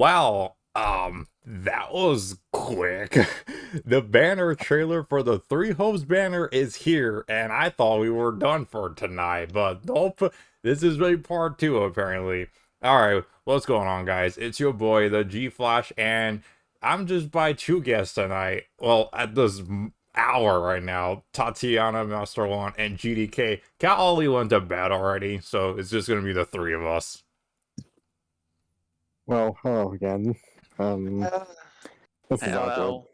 Wow, that was quick. The banner trailer for the Three Hopes banner is here, and I thought we were done for tonight, but nope, this is really part 2 apparently. Alright, what's going on, guys? It's your boy, the G-Flash, and I'm just by 2 guests tonight. Well, at this hour right now, Tatiana, Master One, and GDK. Cat Ollie went to bed already, so it's just gonna be the 3 of us. Well, hello again. This is awkward.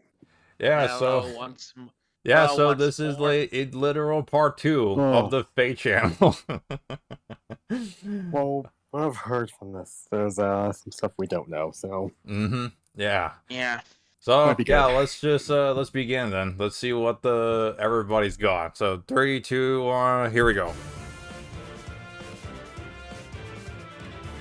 Yeah, so this is like a literal part 2 of the FEH channel. Well, what I've heard from this, there's some stuff we don't know, so. Yeah. Yeah. So yeah, let's just let's begin then. Let's see what everybody's got. So 3, 2, 1, here we go.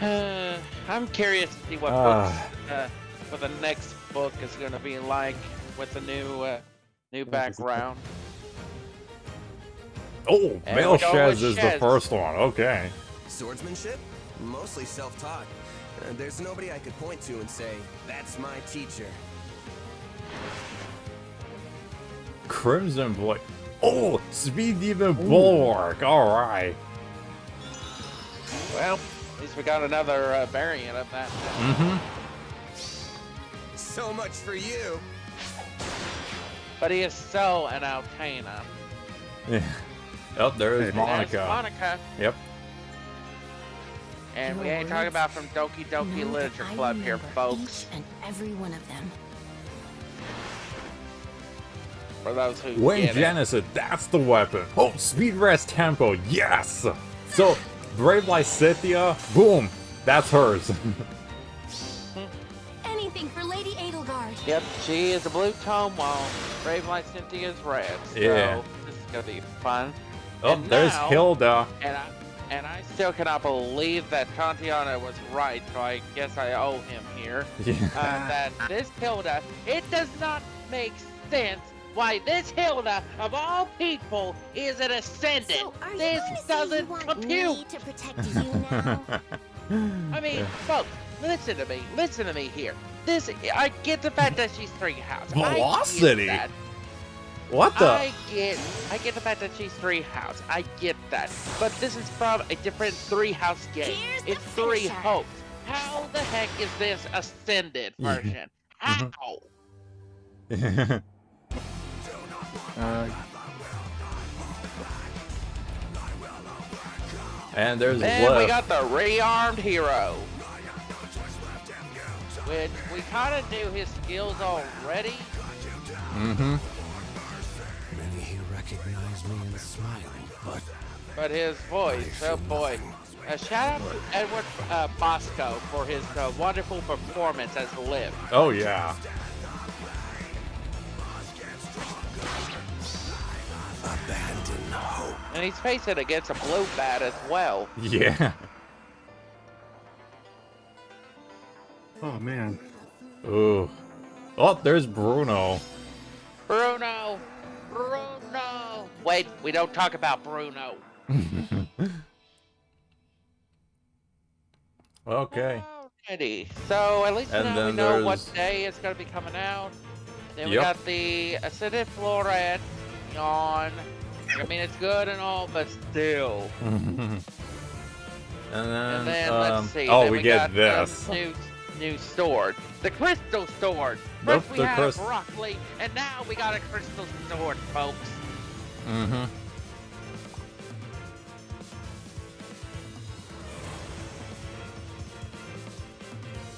I'm curious to see what what the next book is going to be like with the new background. Oh, Male Shez is the first one. Okay. Swordsmanship? Mostly self-taught. There's nobody I could point to and say, that's my teacher. Crimson Blade. Oh, Speed Demon Bulwark. Alright. Well, at least we got another variant of that. So much for you. But he is so an Alcana. Yeah. Oh, there is Monica. There's Monica. Yep. And we ain't talking about from Doki Doki Literature Club here, folks. Each and every one of them. For those who Wing get Genesis, that's the weapon. Oh, Speed Rest Tempo, yes! So, Brave Lysithea, boom, that's hers. Anything for Lady Edelgard. Yep, she is a blue tome while Brave Light Cynthia is red. So yeah. This is gonna be fun. Oh, and there's now, Hilda. And I still cannot believe that Tatiana was right, so I guess I owe him here. Yeah. That this Hilda, it does not make sense why this Hilda, of all people, is an ascendant. So this doesn't compute. Me to protect you now? I mean, folks, listen to me here. I get the fact that she's 3 house. Velocity. I get that. What the? I get the fact that she's 3 house. I get that. But this is from a different 3 house game. It's 3 hopes. How the heck is this ascended version? How? And there's Then we got the Rearmed Hero, which we kind of knew his skills already. Many here recognize me and smile, but his voice, oh boy. Shout out to Edward Bosco for his wonderful performance as Lif. Oh yeah. Abandon hope. And he's facing against a blue bat as well. Yeah. Oh man. Ooh. Oh, there's Bruno. Bruno! Wait, we don't talk about Bruno. Okay. Alrighty. So at least now we know what day it's going to be coming out. Then we got the Acidic Fluoride on. I mean, it's good and all, but still. And then let's see. Oh, then we get this. New sword. The crystal sword. First we had broccoli, and now we got a crystal sword, folks.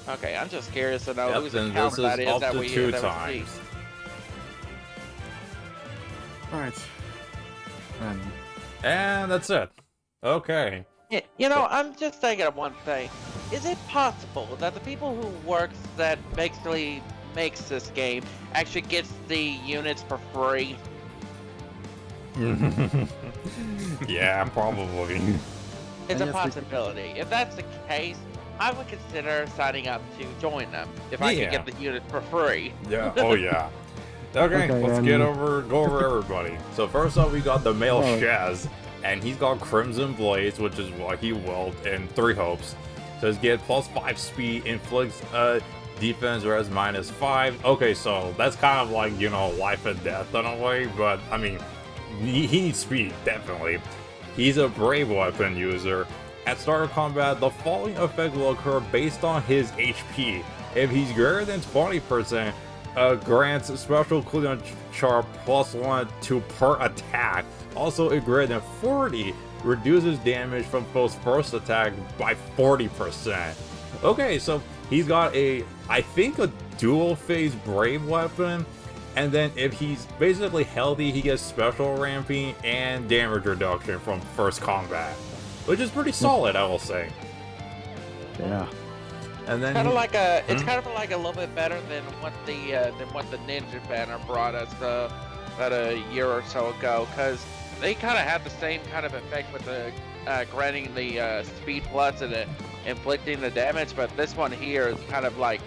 Okay, I'm just curious to know whose account that is that we see. Alright. And that's it. Okay. Yeah, you know, I'm just thinking of one thing. Is it possible that the people who works that basically makes this game actually gets the units for free? Yeah, probably. It's a possibility. If that's the case, I would consider signing up to join them if I could get the units for free. Yeah. Oh yeah. Okay, let's go over everybody. So first up, we got the Male Shez, and he's got Crimson Blades, which is what he willed, and 3 hopes. Says get +5 speed, inflicts defense res -5. Okay, so that's kind of like, you know, life and death in a way, but I mean, he needs speed, definitely. He's a brave weapon user. At start of combat, the following effect will occur based on his HP. If he's greater than 20%, grants special cooldown char +1 to per attack. Also, if greater than 40, reduces damage from foe's first attack by 40%. Okay, so he's got I think a dual phase brave weapon, and then if he's basically healthy, he gets special ramping and damage reduction from first combat, which is pretty solid, I will say. Yeah. And then Kind of like it's kind of like a little bit better than what the Ninja banner brought us about a year or so ago, because they kind of had the same kind of effect with the granting the speed plus and inflicting the damage, but this one here is kind of like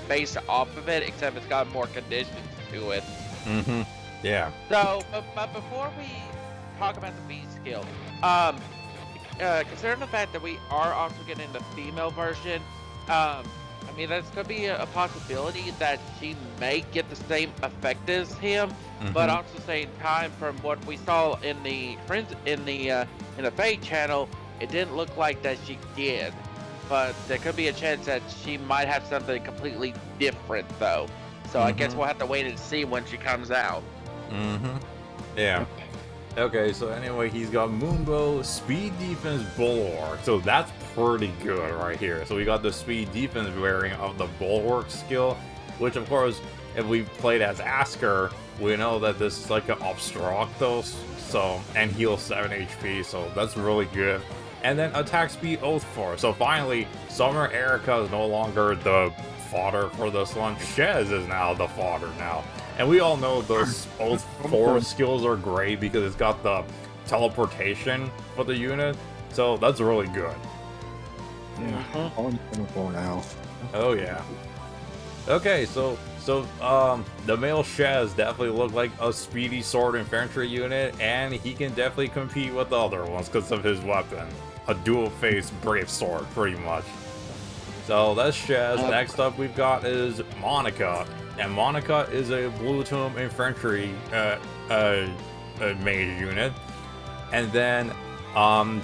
based off of it, except it's got more conditions to it. Mm-hmm. Yeah. So, but before we talk about the B skill, considering the fact that we are also getting the female version, I mean, that's gonna be a possibility that she may get the same effect as him, but also at the same time, from what we saw in the FEH channel, it didn't look like that she did. But there could be a chance that she might have something completely different, though. So I guess we'll have to wait and see when she comes out. Yeah. Okay, so anyway, he's got Moonbow, Speed Defense, Bulwark. So that's pretty good right here. So we got the Speed Defense variant of the Bulwark skill, which of course, if we played as Asker, we know that this is like an obstruct those, so, and heal 7 HP, so that's really good. And then attack speed Oath 4. So finally, Summer Erica is no longer the fodder for this one. Shez is now the fodder now. And we all know those Oath 4 skills are great because it's got the teleportation for the unit. So that's really good. Yeah. On 24 now. Oh yeah. Okay, so the male Shez definitely looked like a speedy sword infantry unit, and he can definitely compete with the other ones because of his weapon. A dual-face brave sword, pretty much. So that's Shez. Next up we've got is Monica. And Monica is a Blue Tomb infantry mage unit. And then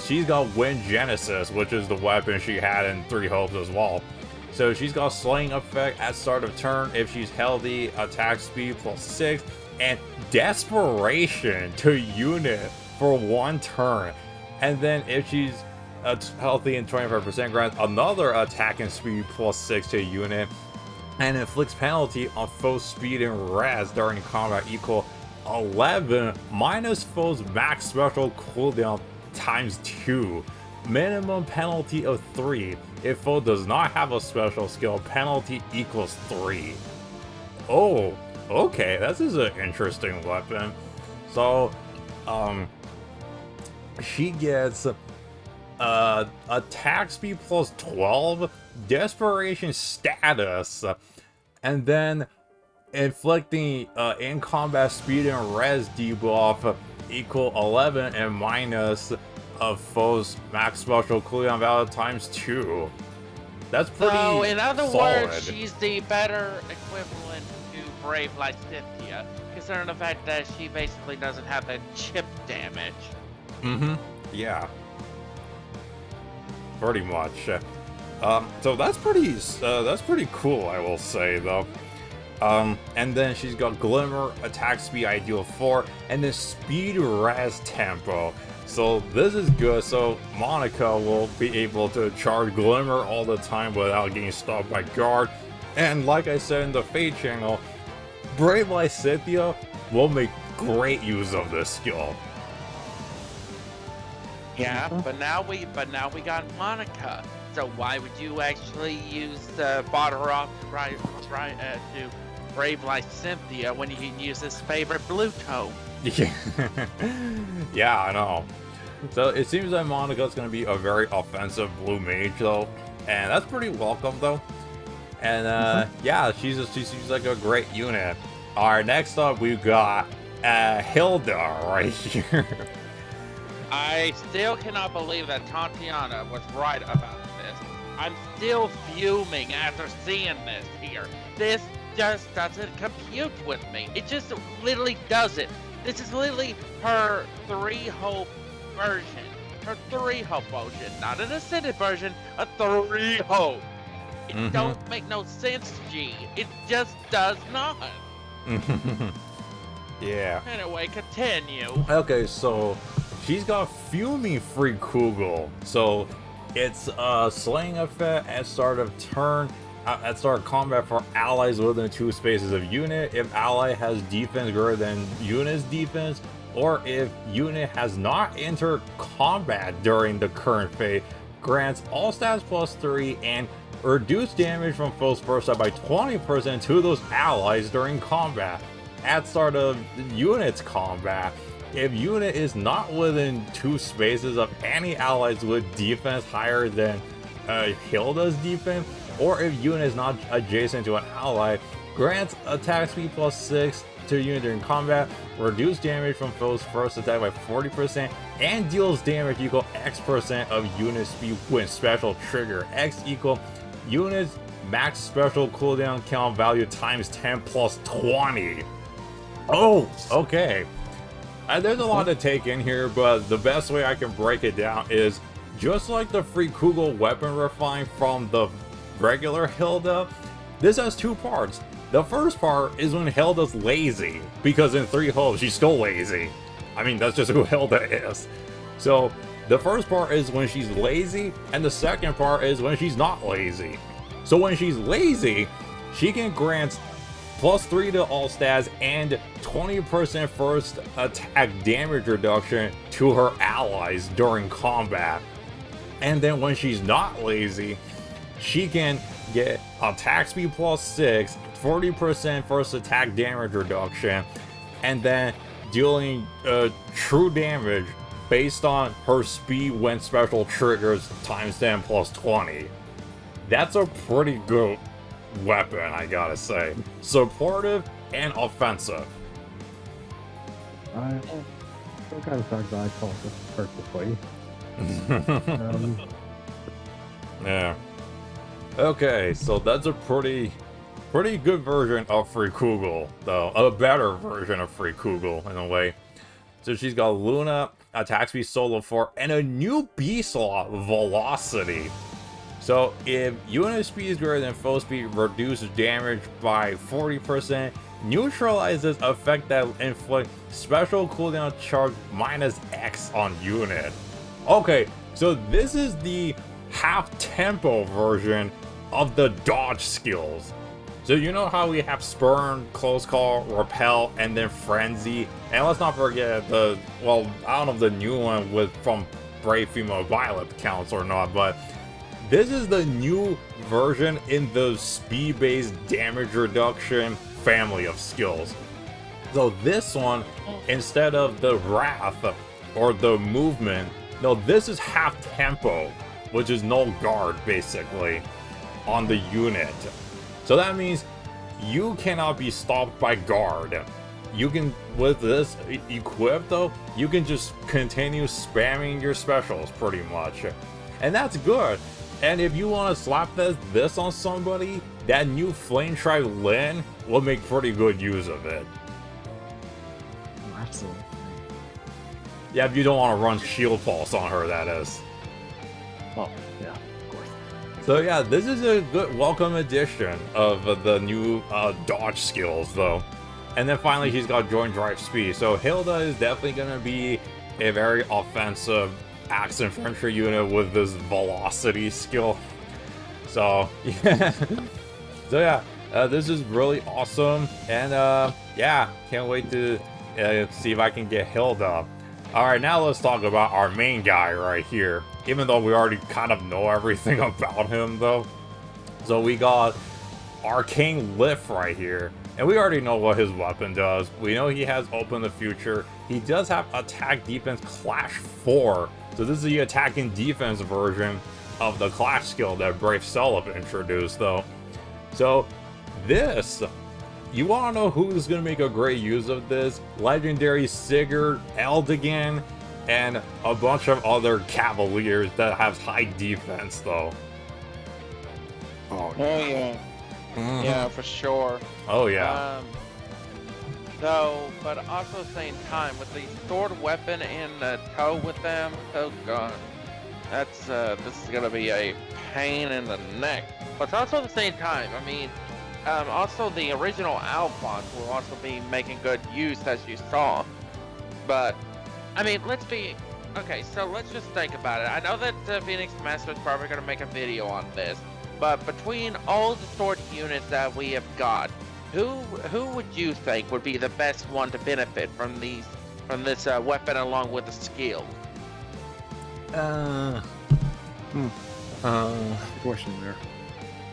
she's got Wind Genesis, which is the weapon she had in 3 Hopes as well. So she's got Slaying Effect at start of turn if she's healthy, attack speed +6, and Desperation to unit for 1 turn. And then if she's healthy and 25% grants another attack and speed +6 to unit, and inflicts penalty on foe's speed and res during combat equal 11 minus foe's max special cooldown ×2. Minimum penalty of 3. If foe does not have a special skill, penalty equals 3. Oh, okay, this is an interesting weapon. So, she gets attack speed +12, desperation status, and then inflicting in combat speed and res debuff equal 11 and minus of foe's max special cooldown value ×2. That's pretty So, in other solid. words, she's the better equivalent to Brave like Cynthia, considering the fact that she basically doesn't have that chip damage. Yeah. Pretty much. So that's pretty cool, I will say, though. And then she's got Glimmer, attack speed ideal 4, and then speed res tempo. So this is good, so Monica will be able to charge Glimmer all the time without getting stopped by guard. And like I said in the Fate channel, Brave like Cynthia will make great use of this skill. Yeah, but now we got Monica. So why would you actually use fodder off to Brave like Cynthia when you can use his favorite blue tone? Yeah, I know. So it seems like Monica's going to be a very offensive blue mage, though, and that's pretty welcome, though. And yeah, she seems like a great unit. All right, next up we've got Hilda right here. I still cannot believe that Tatiana was right about this. I'm still fuming after seeing this here. This just doesn't compute with me. It just literally doesn't. This is literally her 3-hope version. Her 3-hope version. Not an ascended version, a 3-hope. It don't make no sense, G. It just does not. Yeah. Anyway, continue. Okay, so she's got Fuming Free Kugel. So it's a slaying effect at start of turn, at start of combat for allies within 2 spaces of unit. If ally has defense greater than unit's defense, or if unit has not entered combat during the current phase, grants all stats +3 and reduce damage from foes first side by 20% to those allies during combat. At start of unit's combat, if unit is not within 2 spaces of any allies with defense higher than Hilda's defense, or if unit is not adjacent to an ally, grants attack speed +6 to unit during combat, reduce damage from foes first attack by 40%, and deals damage equal X% of unit speed when special trigger. X equal unit's max special cooldown count value times 10 plus 20. Oh, okay. There's a lot to take in here, but the best way I can break it down is just like the free Kugel weapon refine from the regular Hilda, this has 2 parts. The first part is when Hilda's lazy, because in 3 hopes she's still lazy. I mean, that's just who Hilda is. So the first part is when she's lazy, and the second part is when she's not lazy. So when she's lazy, she can grant +3 to all stats and 20% first attack damage reduction to her allies during combat. And then when she's not lazy, she can get attack speed +6, 40% first attack damage reduction, and then dealing true damage based on her speed when special triggers times 10 plus 20. That's a pretty good weapon, I gotta say. Supportive and offensive. I still kind of talk about I call this perfectly. Yeah. Okay, so that's a pretty good version of Free Kugel, though. A better version of Free Kugel, in a way. So she's got Luna, attack speed solo 4, and a new beast law, Velocity. So if unit speed is greater than foe speed, reduces damage by 40%, neutralizes effect that inflict special cooldown charge -X on unit. Okay, so this is the half-tempo version of the dodge skills. So you know how we have Spurn, Close Call, Repel, and then Frenzy? And let's not forget the, well, I don't know if the new one with from Brave Female Violet counts or not, but this is the new version in the speed-based damage reduction family of skills. So this one, instead of the Wrath or the movement, no, this is half tempo, which is no guard basically on the unit. So that means you cannot be stopped by guard. You can, with this equipped though, you can just continue spamming your specials pretty much. And that's good. And if you want to slap this on somebody, that new Flame Tribe Lyn will make pretty good use of it. Absolutely. Yeah, if you don't want to run Shield Pulse on her, that is. Oh, yeah, of course. So yeah, this is a good welcome addition of the new dodge skills though. And then finally she's got Joint Drive Speed. So Hilda is definitely going to be a very offensive axe infantry unit with this velocity skill. So yeah. So yeah, this is really awesome. And yeah, can't wait to see if I can get Hilda. Alright, now let's talk about our main guy right here. Even though we already kind of know everything about him though. So we got Arcane Lift right here. And we already know what his weapon does. We know he has Open the Future. He does have Attack Defense Clash 4. So this is the attack and defense version of the Clash skill that Brave Celeb introduced though. So this, you want to know who's going to make a great use of this? Legendary Sigurd, Eldigan, and a bunch of other Cavaliers that have high defense though. Oh, Oh yeah, Mhm. yeah, for sure. Oh yeah. So, but also at the same time, with the sword weapon in tow with them, oh god, that's this is gonna be a pain in the neck. But also at the same time, I mean, also the original Alphonse will also be making good use, as you saw. But I mean, okay. So let's just think about it. I know that Phoenix Master is probably gonna make a video on this, but between all the sword units that we have got, who would you think would be the best one to benefit from this weapon along with the skill? Uh, Good question there.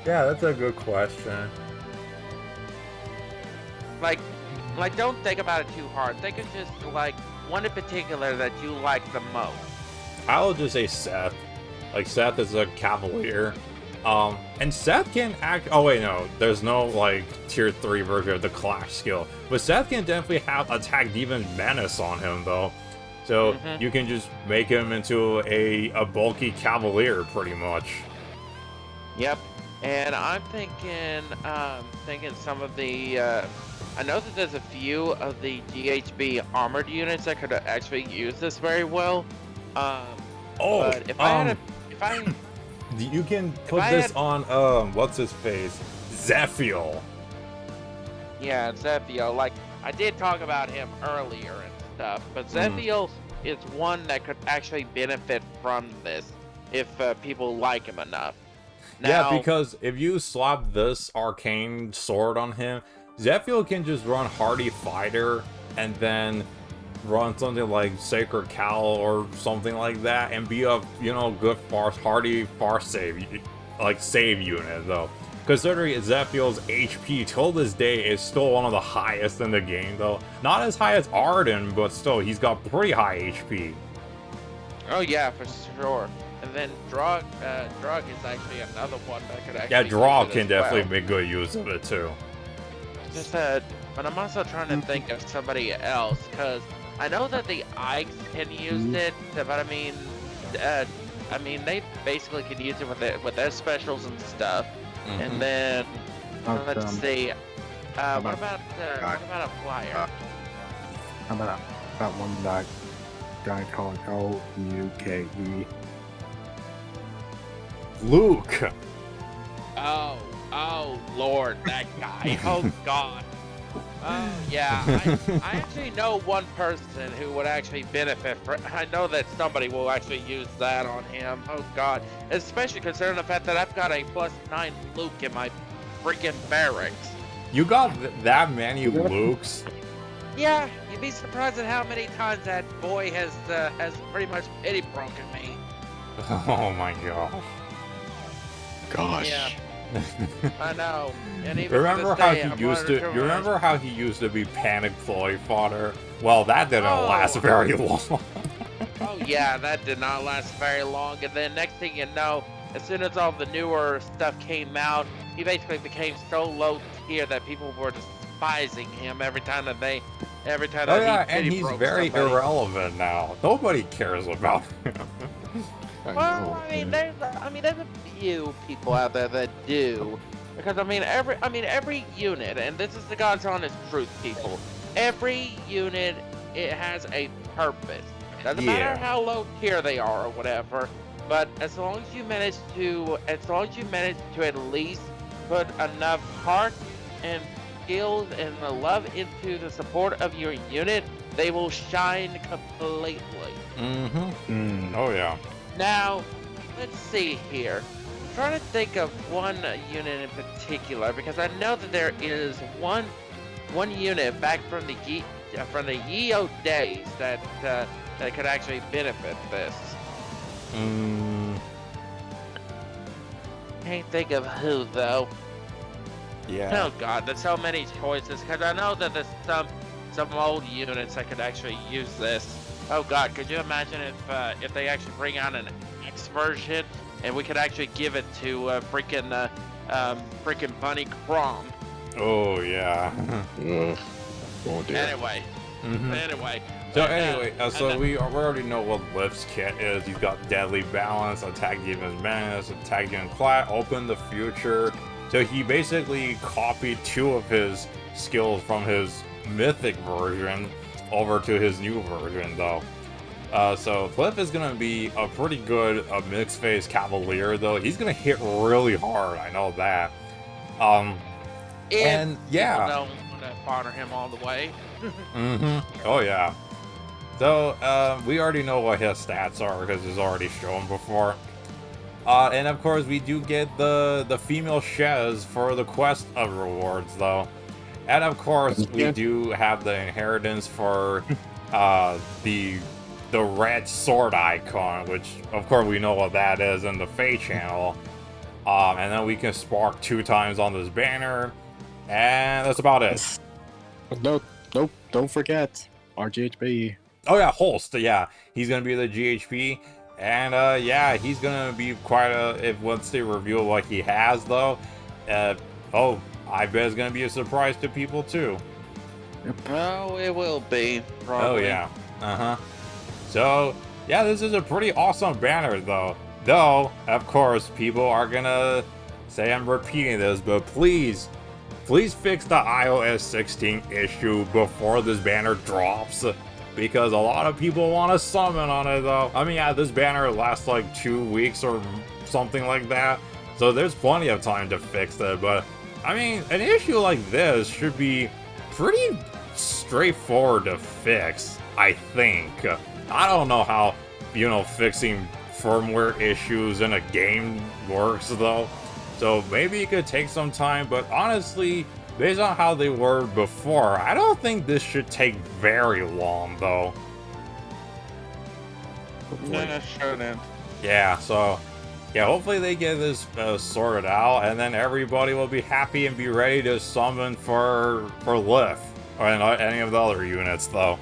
yeah, that's a good question. Like, don't think about it too hard. Think of just like one in particular that you like the most. I would just say Seth. Like, Seth is a Cavalier. And Seth can act. Oh, wait, no. There's no, like, tier 3 version of the Clash skill. But Seth can definitely have Attack Demon Menace on him, though. So you can just make him into a bulky Cavalier, pretty much. Yep. And I'm thinking some of the. I know that there's a few of the GHB armored units that could actually use this very well. But if you can put this on what's his face, Zephiel. Yeah, Zephiel. Like I did talk about him earlier and stuff, but Zephiel is one that could actually benefit from this if people like him enough. Now, Yeah, because if you slap this arcane sword on him, Zephiel can just run Hardy Fighter and then run something like Sacred Cowl or something like that and be a, good Hardy far save unit, though. Considering Zephiel's HP till this day is still one of the highest in the game, though. Not as high as Arden, but still, he's got pretty high HP. Oh yeah, for sure. And then Drug is actually another one that could actually. Yeah, Drog use it can as definitely well. make good use of it, too. Just but I'm also trying to think of somebody else, because I know that the Ikes can use it, but I mean, they basically can use it with their specials and stuff. And then let's see, what about a flyer? How about one guy called Luke? Luke! Oh Lord, that guy. Oh God. Oh yeah, I actually know one person who would actually benefit I know that somebody will actually use that on him. Oh God, especially considering the fact that I've got a +9 Luke in my freaking barracks. You got that many Lukes? Yeah, you'd be surprised at how many times that boy has pretty much pity broken me. Oh my god. Gosh. Yeah. I know. And even Remember how he used to be panic ploy fodder? Well, that didn't last very long. Oh yeah, that did not last very long. And then next thing you know, as soon as all the newer stuff came out, he basically became so low tier that people were despising him every time that he and he's broke very somebody. irrelevant now. Nobody cares about him. Well, there's a few people out there that do, because every unit, and this is the God's honest truth, people. Every unit, it has a purpose. Doesn't matter how low tier they are or whatever, but as long as you manage to at least put enough heart and skills and the love into the support of your unit, they will shine completely. Oh yeah. Now, let's see here. I'm trying to think of one unit in particular, because I know that there is one unit back from the Yeo days that could actually benefit this. Can't think of who though. Yeah. Oh God, there's so many choices, because I know that there's some old units that could actually use this. Oh God, could you imagine if they actually bring out an X version and we could actually give it to freaking Bunny Crom? Oh yeah. Oh dear. Anyway, Anyway. So anyway, so we already know what Lif's kit is. He's got Deadly Balance, Attack Demon's Menace, Attack Demon Class, Open the Future. So he basically copied 2 of his skills from his mythic version over to his new version, though. So Cliff is going to be a pretty good mixed phase Cavalier, though. He's going to hit really hard, I know that. And yeah. Don't want to honor him all the way. Oh yeah. So we already know what his stats are because it's already shown before. And of course we do get the female Shez for the quest of rewards, though. And of course we do have the inheritance for the red sword icon, which of course we know what that is in the FEH channel. And then we can spark 2 times on this banner, and that's about it. Nope, don't forget RGHB. Oh yeah, Holst, yeah, he's gonna be the GHP, and yeah, he's gonna be quite once they reveal what he has, though. Oh, I bet it's gonna be a surprise to people too. Oh, it will be. Probably. Oh yeah, So yeah, this is a pretty awesome banner, though. Though, of course, people are gonna say I'm repeating this, but please fix the iOS 16 issue before this banner drops, because a lot of people want to summon on it, though. I mean, yeah, this banner lasts like 2 weeks or something like that, so there's plenty of time to fix it, but I mean, an issue like this should be pretty straightforward to fix, I think. I don't know how, fixing firmware issues in a game works, though. So maybe it could take some time, but honestly, based on how they were before, I don't think this should take very long, though. Yeah, sure then. Yeah, so yeah, hopefully they get this sorted out, and then everybody will be happy and be ready to summon for Lif or any of the other units, though.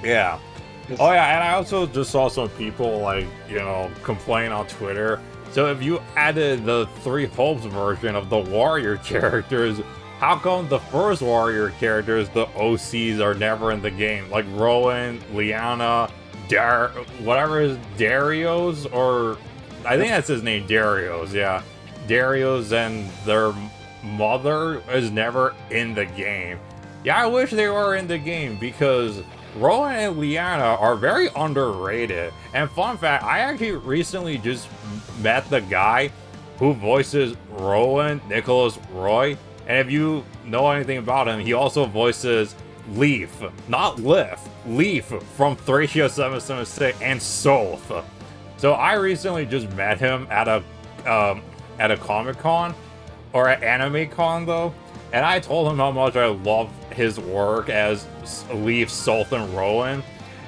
Yeah. Oh yeah, and I also just saw some people complain on Twitter. So if you added the 3 Hopes version of the warrior characters, how come the first warrior characters, the OCs, are never in the game? Like Rowan, Liana, whatever is Darius, or I think that's his name, Darius, yeah. Darius and their mother is never in the game. Yeah, I wish they were in the game, because Rowan and Liana are very underrated. And fun fact, I actually recently just met the guy who voices Rowan, Nicholas Roy. And if you know anything about him, he also voices Leaf, not Lif, Leaf from Thracia 776 and Soth. So I recently just met him at a Comic-Con, or at Anime Con, though. And I told him how much I love his work as Leaf, Soth, and Rowan.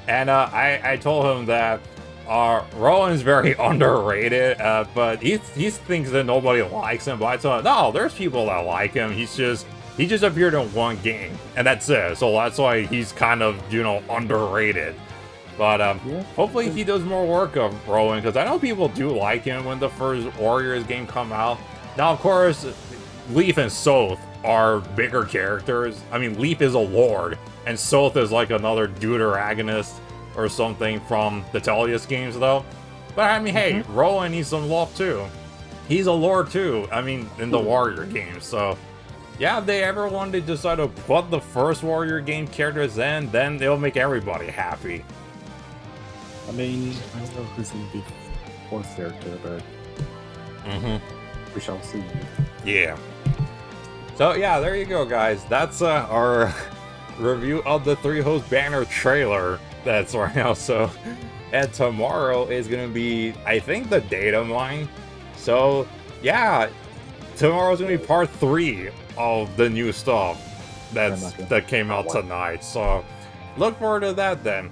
And I told him that Rowan's very underrated, but he thinks that nobody likes him. But I told him, no, there's people that like him. He just appeared in 1 game, and that's it. So that's why he's kind of, underrated. But hopefully he does more work of Rowan, because I know people do like him when the first Warriors game come out. Now, of course, Leaf and Soth are bigger characters. I mean, Leaf is a lord, and Soth is like another deuteragonist or something from the Tellius games, though. But I mean, hey, Rowan needs some love too. He's a lord too, I mean, in the Warrior games. So yeah, if they ever wanted to decide to put the first Warrior game characters in, then they'll make everybody happy. I mean, I don't know who's gonna be 4th character, but we shall see. Yeah. So yeah, there you go, guys. That's our review of the 3 Host banner trailer that's right now. So, and tomorrow is gonna be, I think, the data mine. So yeah, tomorrow's gonna be part 3 of the new stuff that came out tonight. So look forward to that then.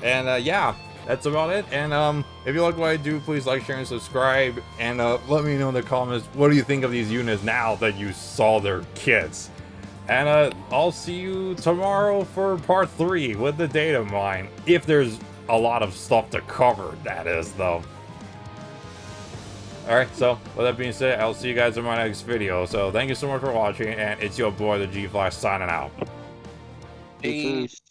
And yeah, that's about it. And if you like what I do, please like, share, and subscribe. And let me know in the comments, what do you think of these units now that you saw their kits? And I'll see you tomorrow for part 3 with the data mine. If there's a lot of stuff to cover, that is, though. Alright, so with that being said, I'll see you guys in my next video. So thank you so much for watching, and it's your boy, the G-Flash, signing out. Peace.